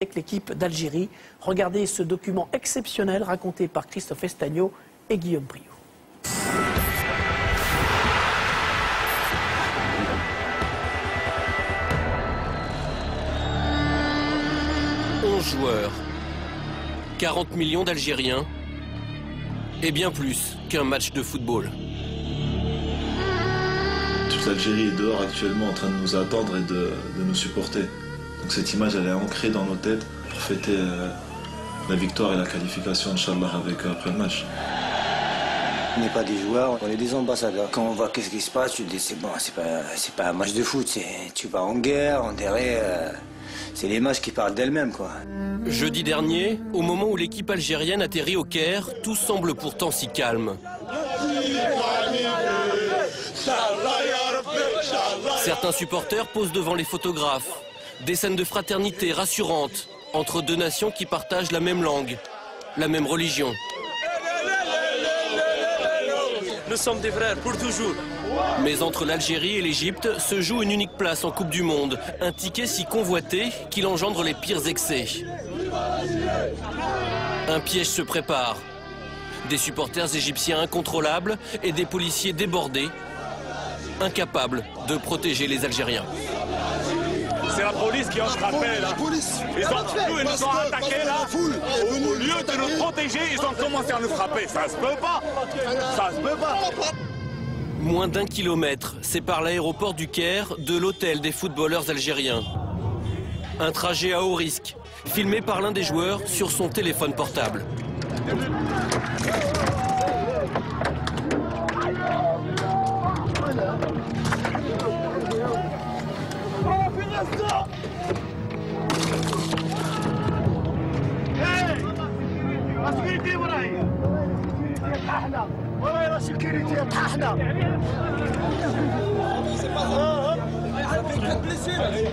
avec l'équipe d'Algérie. Regardez ce document exceptionnel raconté par Christophe Estagno et Guillaume Priou. Joueurs, 40 millions d'Algériens et bien plus qu'un match de football. Toute l'Algérie est dehors actuellement en train de nous attendre et de nous supporter. Donc cette image elle est ancrée dans nos têtes pour fêter la victoire et la qualification Inch'Allah après le match. On n'est pas des joueurs, on est des ambassadeurs. Quand on voit qu'est-ce qui se passe, tu te dis c'est bon, c'est pas un match de foot, tu vas en guerre, on dirait... C'est l'image qui parle d'elle-même, quoi. Jeudi dernier, au moment où l'équipe algérienne atterrit au Caire, tout semble pourtant si calme. Certains supporters posent devant les photographes. Des scènes de fraternité rassurantes entre deux nations qui partagent la même langue, la même religion. Nous sommes des frères pour toujours. Mais entre l'Algérie et l'Égypte se joue une unique place en Coupe du Monde. Un ticket si convoité qu'il engendre les pires excès. Un piège se prépare. Des supporters égyptiens incontrôlables et des policiers débordés, incapables de protéger les Algériens. C'est la police qui a frappé là. Ils nous ont attaqués là. Au lieu de nous protéger, ils ont commencé à nous frapper. Ça se peut pas. Ça se peut pas. Moins d'1 kilomètre sépare l'aéroport du Caire de l'hôtel des footballeurs algériens. Un trajet à haut risque, filmé par l'un des joueurs sur son téléphone portable.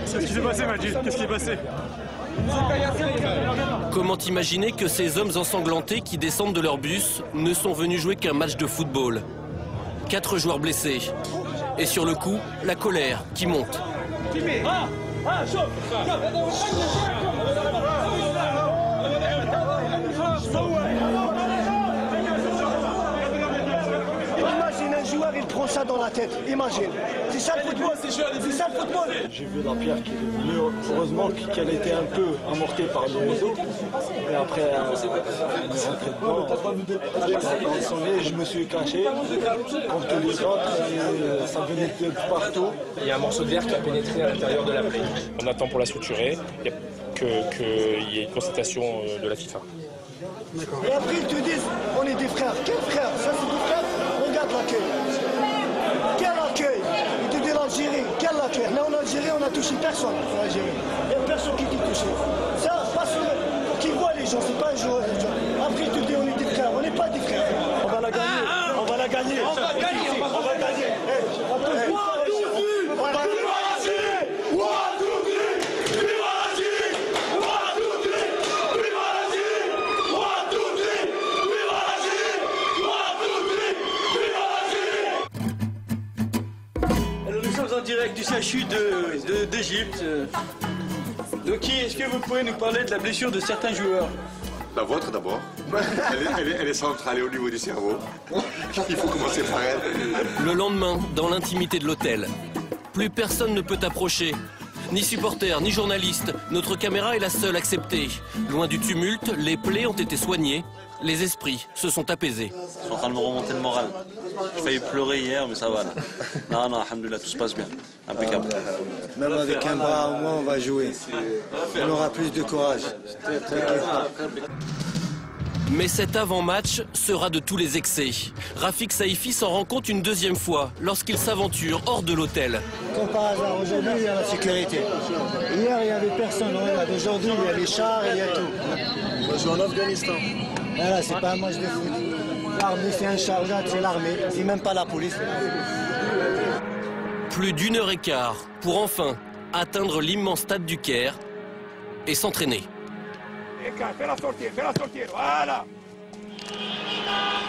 Qu'est-ce qui s'est passé, Majid? Qu'est-ce qui est passé? Comment imaginer que ces hommes ensanglantés qui descendent de leur bus ne sont venus jouer qu'un match de football? 4 joueurs blessés. Et sur le coup, la colère qui monte. Imagine un joueur, il prend ça dans la tête. Imagine. C'est ça le football. C'est ça le football. J'ai vu la pierre qui est venue. Heureusement qu'elle était un peu amortée par le réseau. Et après, elle est rentrée dedans. Elle sonné, je me suis caché. Comme tous les autres, ça venait de partout. Il y a un morceau de verre qui a pénétré à l'intérieur de la plaie. On attend pour la suturer. Il y a une constatation de la FIFA. Et après, ils te disent, on est des frères. Quels frères? Ça, c'est des frères. Regarde l'accueil. Quel accueil? Il te dit l'Algérie. Quel accueil? Là, en Algérie, on n'a touché personne. En Algérie. Il n'y a personne qui t'est touché. Ça, parce qu'ils voient les gens, c'est pas un joueur. Après, il te dit, on est des frères. On n'est pas des frères. On va la gagner. On va la gagner. On va gagner. On va gagner. En direct du CHU d'Égypte. Donc, est-ce que vous pouvez nous parler de la blessure de certains joueurs? La vôtre d'abord. Elle est centrale au niveau du cerveau. Il faut commencer par elle. Le lendemain, dans l'intimité de l'hôtel, plus personne ne peut approcher. Ni supporters, ni journalistes. Notre caméra est la seule acceptée. Loin du tumulte, les plaies ont été soignées. Les esprits se sont apaisés. Je suis en train de me remonter le moral. J'ai failli pleurer hier, mais ça va là. Non, alhamdoulilah, tout se passe bien. Impeccable. Même avec un bras au moins, on va jouer. On aura plus de courage. Mais cet avant-match sera de tous les excès. Rafik Saïfi s'en rend compte une deuxième fois lorsqu'il s'aventure hors de l'hôtel. Comme par hasard, aujourd'hui, il y a la sécurité. Hier, il n'y avait personne. Aujourd'hui, il y a les chars, il y a tout. Je suis en Afghanistan. Voilà, c'est pas un match de foot. L'armée, c'est un chargeur, c'est l'armée. C'est même pas la police. Plus d'1h15 pour enfin atteindre l'immense stade du Caire et s'entraîner. Fais-la sortir, voilà.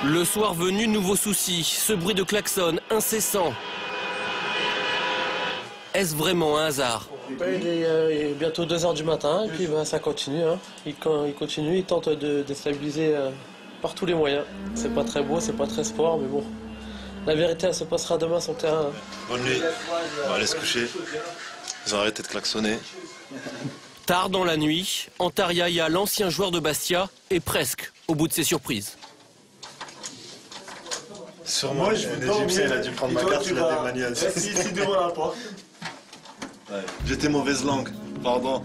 Le soir venu, nouveau souci, ce bruit de klaxon incessant. Est-ce vraiment un hasard? Il est bientôt 2 h du matin et puis ça continue. Hein. Il continue, il tente de déstabiliser par tous les moyens. C'est pas très beau, c'est pas très sport, mais bon. La vérité, elle se passera demain sur le terrain. Bonne nuit. On va aller se coucher. Ils ont arrêté de klaxonner. Tard dans la nuit, Antar Yahya, l'ancien joueur de Bastia, est presque au bout de ses surprises. Sûrement, l'Égyptien, il a dû prendre ma carte, il a démanié à Ici devant la porte. Ouais. J'étais mauvaise langue, pardon.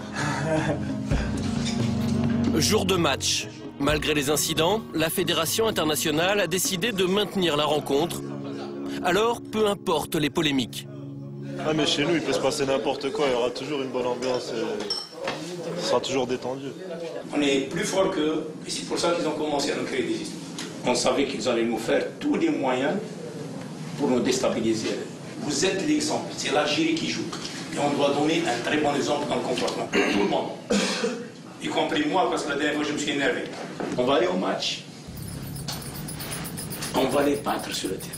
Jour de match. Malgré les incidents, la Fédération internationale a décidé de maintenir la rencontre. Alors, peu importe les polémiques. Ah mais chez nous, il peut se passer n'importe quoi, il y aura toujours une bonne ambiance, ce sera toujours détendu. On est plus fort qu'eux, et c'est pour ça qu'ils ont commencé à nous créer des histoires. On savait qu'ils allaient nous faire tous les moyens pour nous déstabiliser. Vous êtes l'exemple, c'est l'Algérie qui joue. Et on doit donner un très bon exemple dans le comportement. Tout le monde. Y compris moi, parce que la dernière fois, je me suis énervé. On va aller au match. On va les battre sur le terrain.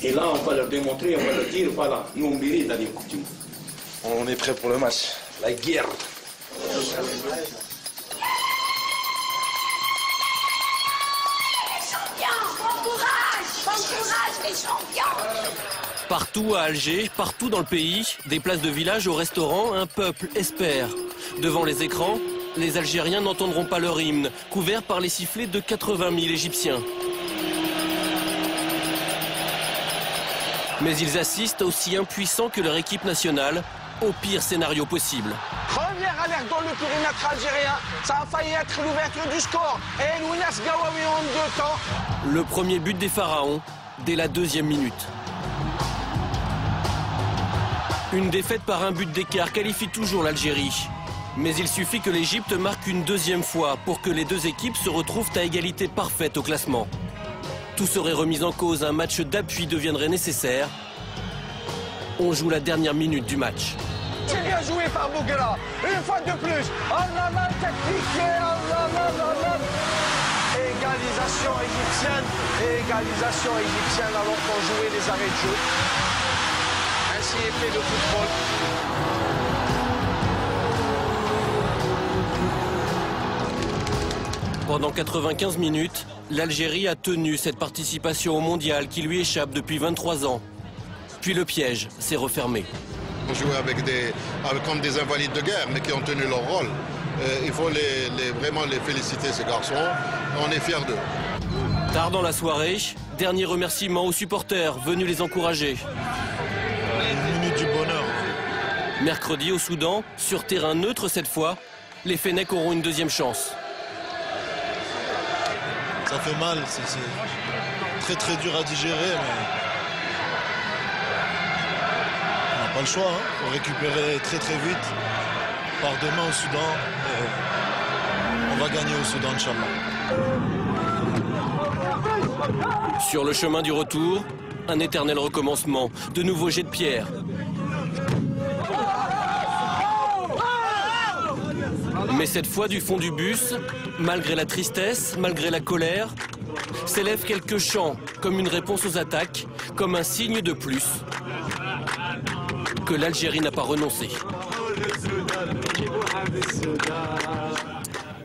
Et là, on va leur démontrer, on va leur dire, voilà, nous, on mérite d'aller au Coupe du Monde. On est prêt pour le match. La guerre. Partout à Alger, partout dans le pays, des places de village au restaurant, un peuple espère. Devant les écrans, les Algériens n'entendront pas leur hymne, couvert par les sifflets de 80 000 Égyptiens. Mais ils assistent aussi impuissants que leur équipe nationale, au pire scénario possible. Première alerte dans le périmètre algérien, ça a failli être l'ouverture du score. Et Lounas Gawawi en 2 temps. Le premier but des Pharaons, dès la 2e minute. Une défaite par un but d'écart qualifie toujours l'Algérie. Mais il suffit que l'Égypte marque une 2e fois pour que les deux équipes se retrouvent à égalité parfaite au classement. Tout serait remis en cause, un match d'appui deviendrait nécessaire. On joue la dernière minute du match. C'est bien joué par Bouguera, une fois de plus. Allah tactique, Allah. Égalisation égyptienne alors qu'on jouait les arrêts de jeu. Ainsi est fait le football. Pendant 95 minutes, l'Algérie a tenu cette participation au mondial qui lui échappe depuis 23 ans. Puis le piège s'est refermé. On jouait comme des invalides de guerre, mais qui ont tenu leur rôle. Il faut vraiment les féliciter, ces garçons. On est fiers d'eux. Tard dans la soirée, dernier remerciement aux supporters venus les encourager. Une minute du bonheur. Mercredi au Soudan, sur terrain neutre cette fois, les Fennecs auront une 2e chance. Ça fait mal, c'est très dur à digérer, mais on n'a pas le choix. Il faut récupérer très vite. On part demain au Soudan. On va gagner au Soudan, Inch'Allah. Sur le chemin du retour, un éternel recommencement, de nouveaux jets de pierre. Mais cette fois du fond du bus, malgré la tristesse, malgré la colère, s'élèvent quelques chants comme une réponse aux attaques, comme un signe de plus que l'Algérie n'a pas renoncé.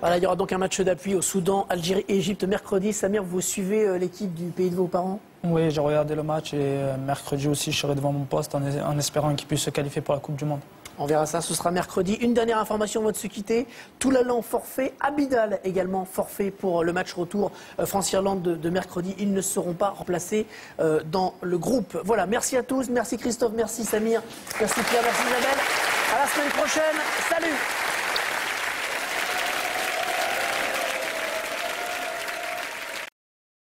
Voilà, il y aura donc un match d'appui au Soudan, Algérie et Égypte mercredi. Samir, vous suivez l'équipe du pays de vos parents? Oui, j'ai regardé le match et mercredi aussi je serai devant mon poste en espérant qu'il puisse se qualifier pour la Coupe du Monde. On verra ça, ce sera mercredi. Une dernière information avant de se quitter. Toulalan forfait, Abidal également forfait pour le match retour France-Irlande de mercredi. Ils ne seront pas remplacés dans le groupe. Voilà, merci à tous. Merci Christophe, merci Samir, merci Pierre, merci Isabelle. À la semaine prochaine. Salut!